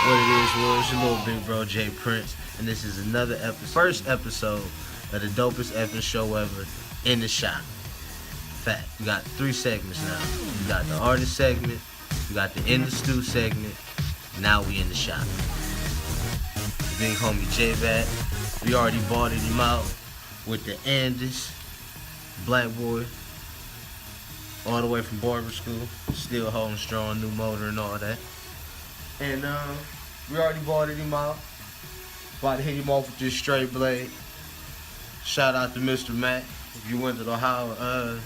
Your little big bro J Prince, and this is another first episode of the dopest effing show ever in the shop. Fact, we got 3 segments now. We got the artist segment, we got the in the stew segment, now we in the shop. Big homie J.A.E, we already bought him out with the Andis, black boy, all the way from barber school, still holding strong, new motor and all that. And we already bought him out. About to hit him off with this straight blade. Shout out to Mr. Matt. If you went to the Ohio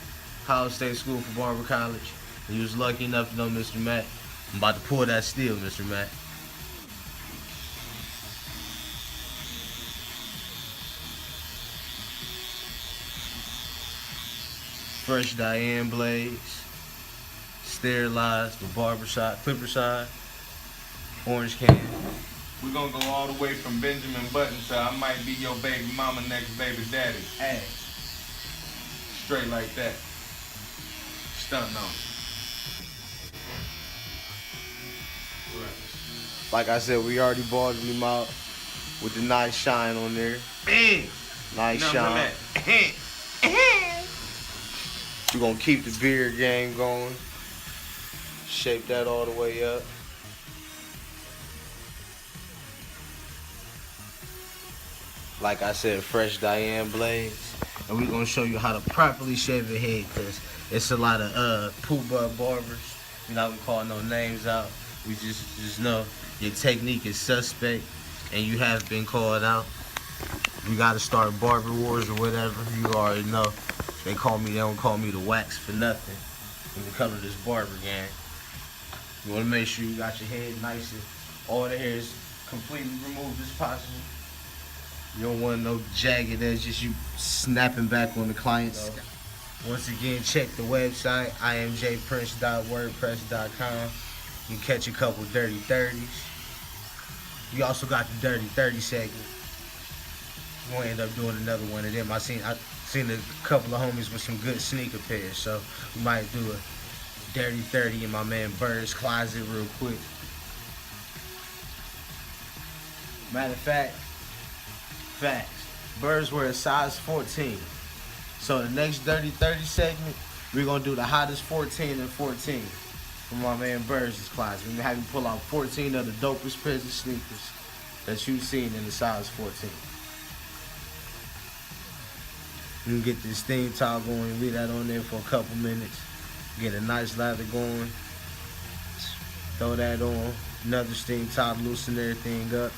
State School for Barber College, and you was lucky enough to know Mr. Matt, I'm about to pull that steel, Mr. Matt. Fresh J.A.E blades, sterilized with barbershop, clipper side, orange can. We're gonna go all the way from Benjamin Button to I might be your baby mama, next baby daddy. Ass. Straight like that. Stunting on. Like I said, we already bought him out with the nice shine on there. Nice shine. We're gonna keep the beard game going. Shape that all the way up. Like I said, fresh J.A.E blades. And we're gonna show you how to properly shave your head, because it's a lot of poop butt barbers. We're not gonna call no names out. We just know your technique is suspect and you have been called out. You gotta start barber wars or whatever. You already know. They don't call me the wax for nothing when it comes to this barber gang. You wanna make sure you got your head nice and all the hair is completely removed as possible. You don't want no jagged edges, you snapping back on the clients. Once again, check the website, imjprince.wordpress.com. You can catch a couple dirty 30s. You also got the dirty 30 segment. We're gonna end up doing another one of them. I seen a couple of homies with some good sneaker pairs, so we might do a dirty 30 in my man Bird's closet real quick. Matter of fact, facts. Birds wear a size 14. So the next Dirty 30 segment, we're gonna do the hottest 14 and 14 from my man Birds' closet. We're gonna have him pull out 14 of the dopest pairs of sneakers that you've seen in the size 14. You can get this steam towel going, leave that on there for a couple minutes. Get a nice lather going. Throw that on. Another steam towel, loosen everything up.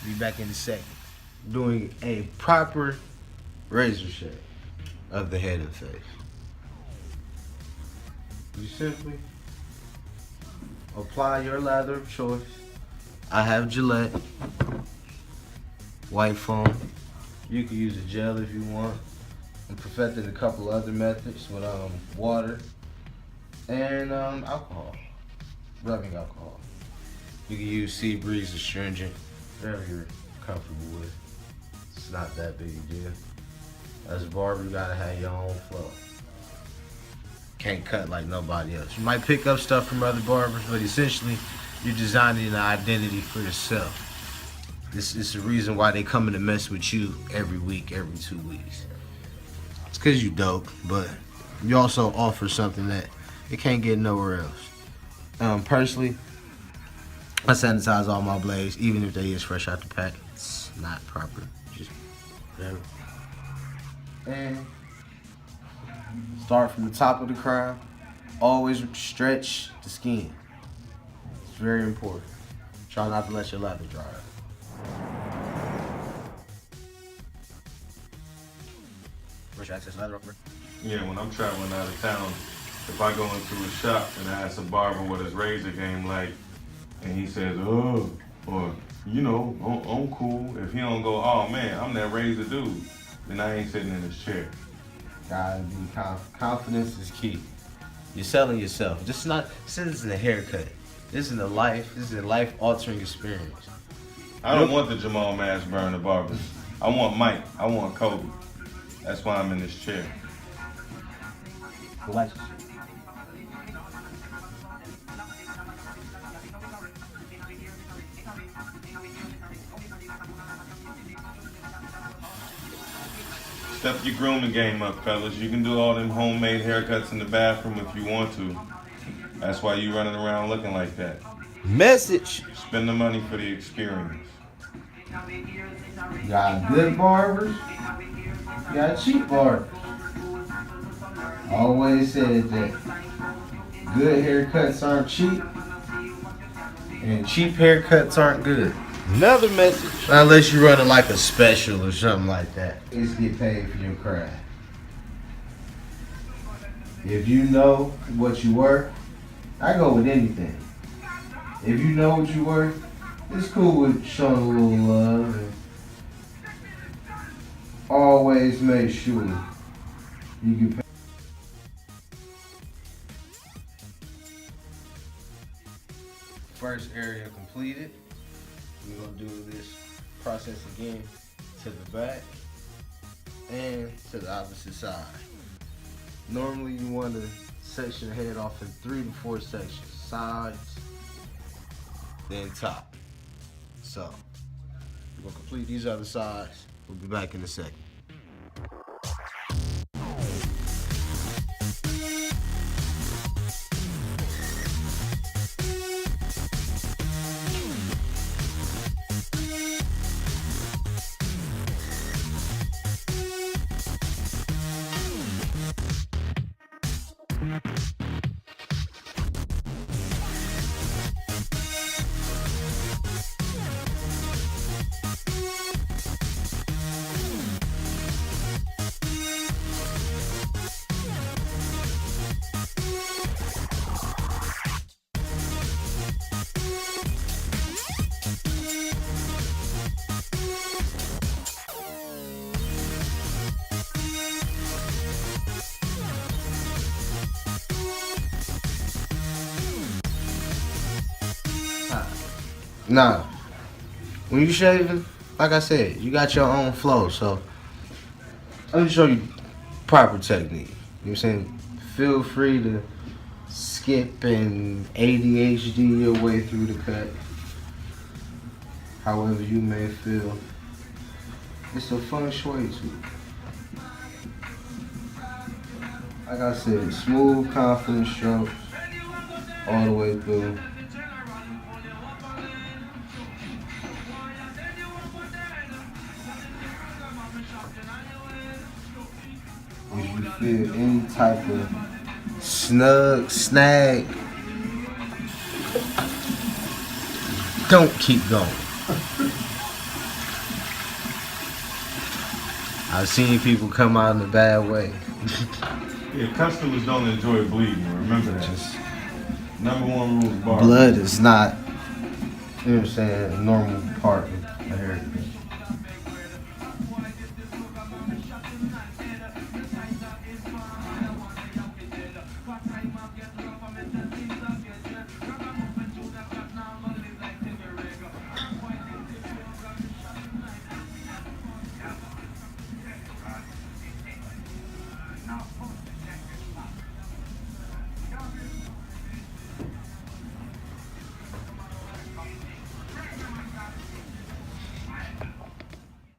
Be back in a second. Doing a proper razor shave of the head and face. You simply apply your lather of choice. I have Gillette, white foam. You can use a gel if you want. I perfected a couple other methods with water and alcohol, rubbing alcohol. You can use Sea Breeze astringent, whatever you're comfortable with. It's not that big a deal. As a barber, you gotta have your own flow. Can't cut like nobody else. You might pick up stuff from other barbers, but essentially, you're designing an identity for yourself. This is the reason why they come in to mess with you every week, every 2 weeks. It's because you dope, but you also offer something that it can't get nowhere else. Personally, I sanitize all my blades, even if they is fresh out the pack. It's not proper, just whatever. And start from the top of the crown. Always stretch the skin. It's very important. Try not to let your lather dry out. Access lather over. Yeah, when I'm traveling out of town, if I go into a shop and I ask a barber what his razor game like, and he says, oh, or, you know, I'm cool. If he don't go, oh man, I'm that razor dude, then I ain't sitting in his chair. Gotta be confidence is key. You're selling yourself. This isn't a haircut. This is a life-altering experience. I don't want the Jamal Mashburn of barbers. I want Mike. I want Kobe. That's why I'm in this chair. Step your grooming game up, fellas. You can do all them homemade haircuts in the bathroom if you want to. That's why you running around looking like that. Message. Spend the money for the experience. You got good barbers. You got cheap barbers. Always said that good haircuts aren't cheap, and cheap haircuts aren't good. Another message. Unless you're running like a special or something like that. Is get paid for your craft. If you know what you worth, I go with anything. If you know what you worth, it's cool with showing a little love. And always make sure you get paid. First area completed. We're going to do this process again to the back and to the opposite side. Normally you want to section the head off in 3 to 4 sections. Sides, then top. So, we're going to complete these other sides. We'll be back in a second. Nah, when you shaving, like I said, you got your own flow. So let me show you proper technique. You know what I'm saying? Feel free to skip and ADHD your way through the cut. However you may feel. It's a feng shui too. Like I said, smooth, confident strokes all the way through. If you feel any type of snag, don't keep going. I've seen people come out in a bad way. Yeah, customers don't enjoy bleeding. Remember that. Number one rule of barber. Blood is not, you know what I'm saying, a normal part of